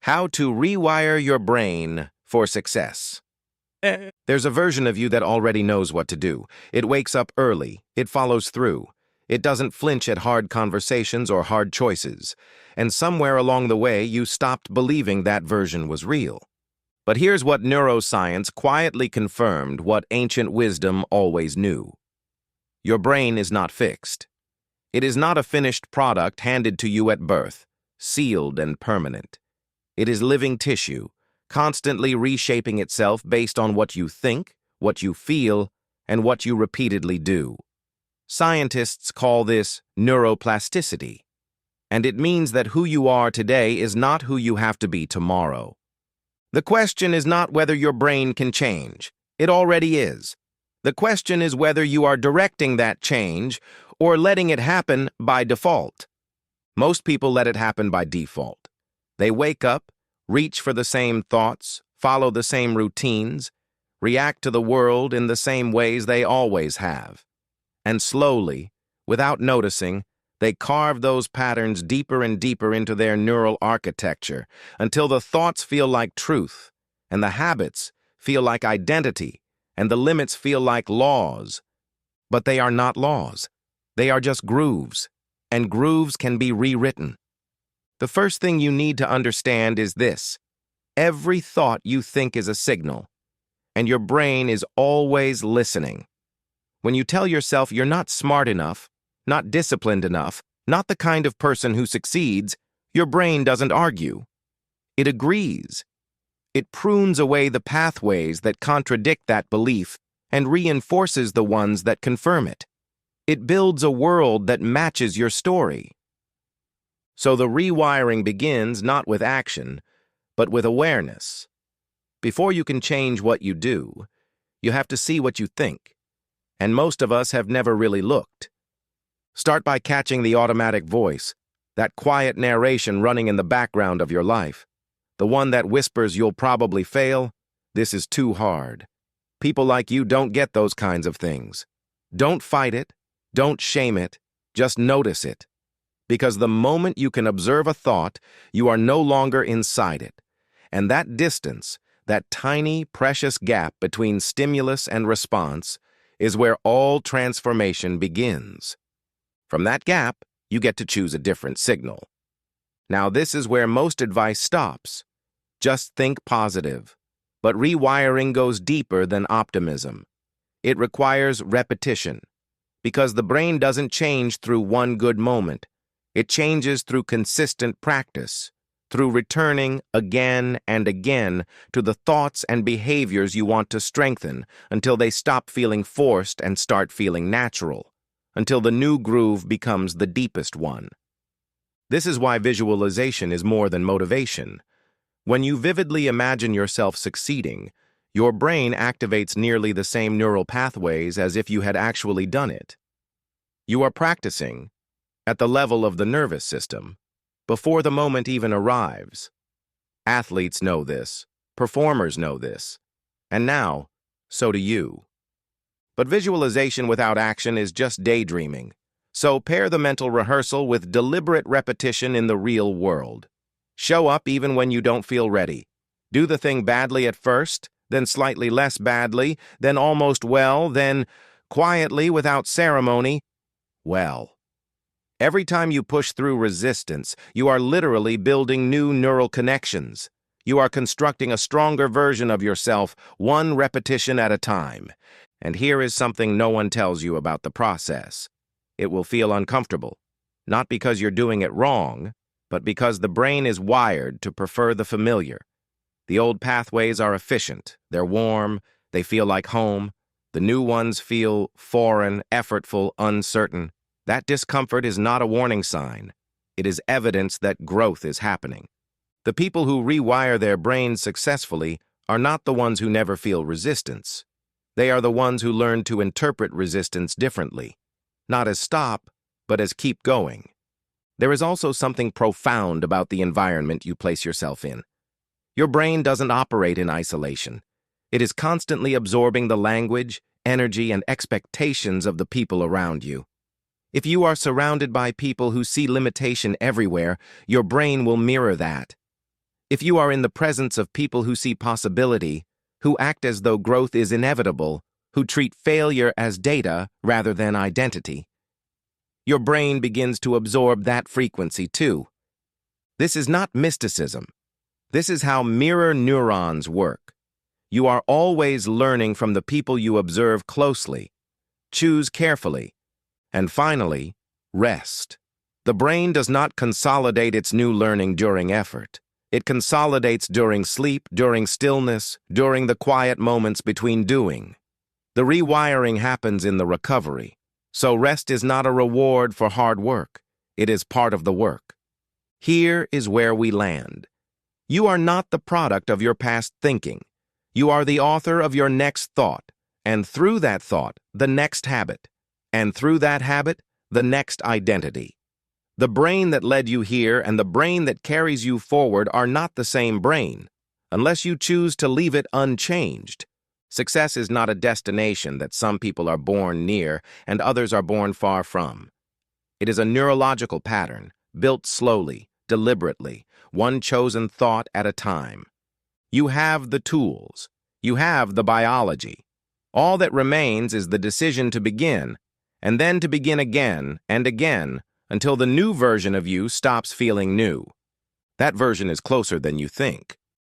How to rewire your brain for success. There's a version of you that already knows what to do. It wakes up early. It follows through. It doesn't flinch at hard conversations or hard choices. And somewhere along the way, you stopped believing that version was real. But here's what neuroscience quietly confirmed what ancient wisdom always knew. Your brain is not fixed. It is not a finished product handed to you at birth, sealed and permanent. It is living tissue, constantly reshaping itself based on what you think, what you feel, and what you repeatedly do. Scientists call this neuroplasticity, and it means that who you are today is not who you have to be tomorrow. The question is not whether your brain can change. It already is. The question is whether you are directing that change or letting it happen by default. Most people let it happen by default. They wake up, reach for the same thoughts, follow the same routines, react to the world in the same ways they always have. And slowly, without noticing, they carve those patterns deeper and deeper into their neural architecture until the thoughts feel like truth, and the habits feel like identity, and the limits feel like laws. But they are not laws. They are just grooves, and grooves can be rewritten. The first thing you need to understand is this. Every thought you think is a signal, and your brain is always listening. When you tell yourself you're not smart enough, not disciplined enough, not the kind of person who succeeds, your brain doesn't argue. It agrees. It prunes away the pathways that contradict that belief and reinforces the ones that confirm it. It builds a world that matches your story. So the rewiring begins not with action, but with awareness. Before you can change what you do, you have to see what you think. And most of us have never really looked. Start by catching the automatic voice, that quiet narration running in the background of your life. The one that whispers you'll probably fail, this is too hard. People like you don't get those kinds of things. Don't fight it, don't shame it, just notice it. Because the moment you can observe a thought, you are no longer inside it. And that distance, that tiny, precious gap between stimulus and response, is where all transformation begins. From that gap, you get to choose a different signal. Now, this is where most advice stops. Just think positive. But rewiring goes deeper than optimism. It requires repetition. Because the brain doesn't change through one good moment. It changes through consistent practice, through returning again and again to the thoughts and behaviors you want to strengthen until they stop feeling forced and start feeling natural, until the new groove becomes the deepest one. This is why visualization is more than motivation. When you vividly imagine yourself succeeding, your brain activates nearly the same neural pathways as if you had actually done it. You are practicing at the level of the nervous system, before the moment even arrives. Athletes know this, performers know this, and now, so do you. But visualization without action is just daydreaming, so pair the mental rehearsal with deliberate repetition in the real world. Show up even when you don't feel ready. Do the thing badly at first, then slightly less badly, then almost well, then quietly without ceremony, well. Every time you push through resistance, you are literally building new neural connections. You are constructing a stronger version of yourself, one repetition at a time. And here is something no one tells you about the process. It will feel uncomfortable, not because you're doing it wrong, but because the brain is wired to prefer the familiar. The old pathways are efficient, they're warm, they feel like home. The new ones feel foreign, effortful, uncertain. That discomfort is not a warning sign. It is evidence that growth is happening. The people who rewire their brains successfully are not the ones who never feel resistance. They are the ones who learn to interpret resistance differently, not as stop, but as keep going. There is also something profound about the environment you place yourself in. Your brain doesn't operate in isolation. It is constantly absorbing the language, energy, and expectations of the people around you. If you are surrounded by people who see limitation everywhere, your brain will mirror that. If you are in the presence of people who see possibility, who act as though growth is inevitable, who treat failure as data rather than identity, your brain begins to absorb that frequency too. This is not mysticism. This is how mirror neurons work. You are always learning from the people you observe closely. Choose carefully. And finally, rest. The brain does not consolidate its new learning during effort. It consolidates during sleep, during stillness, during the quiet moments between doing. The rewiring happens in the recovery. So rest is not a reward for hard work. It is part of the work. Here is where we land. You are not the product of your past thinking. You are the author of your next thought, and through that thought, the next habit, and through that habit, the next identity. The brain that led you here and the brain that carries you forward are not the same brain, unless you choose to leave it unchanged. Success is not a destination that some people are born near and others are born far from. It is a neurological pattern, built slowly, deliberately, one chosen thought at a time. You have the tools. You have the biology. All that remains is the decision to begin, and then to begin again and again until the new version of you stops feeling new. That version is closer than you think.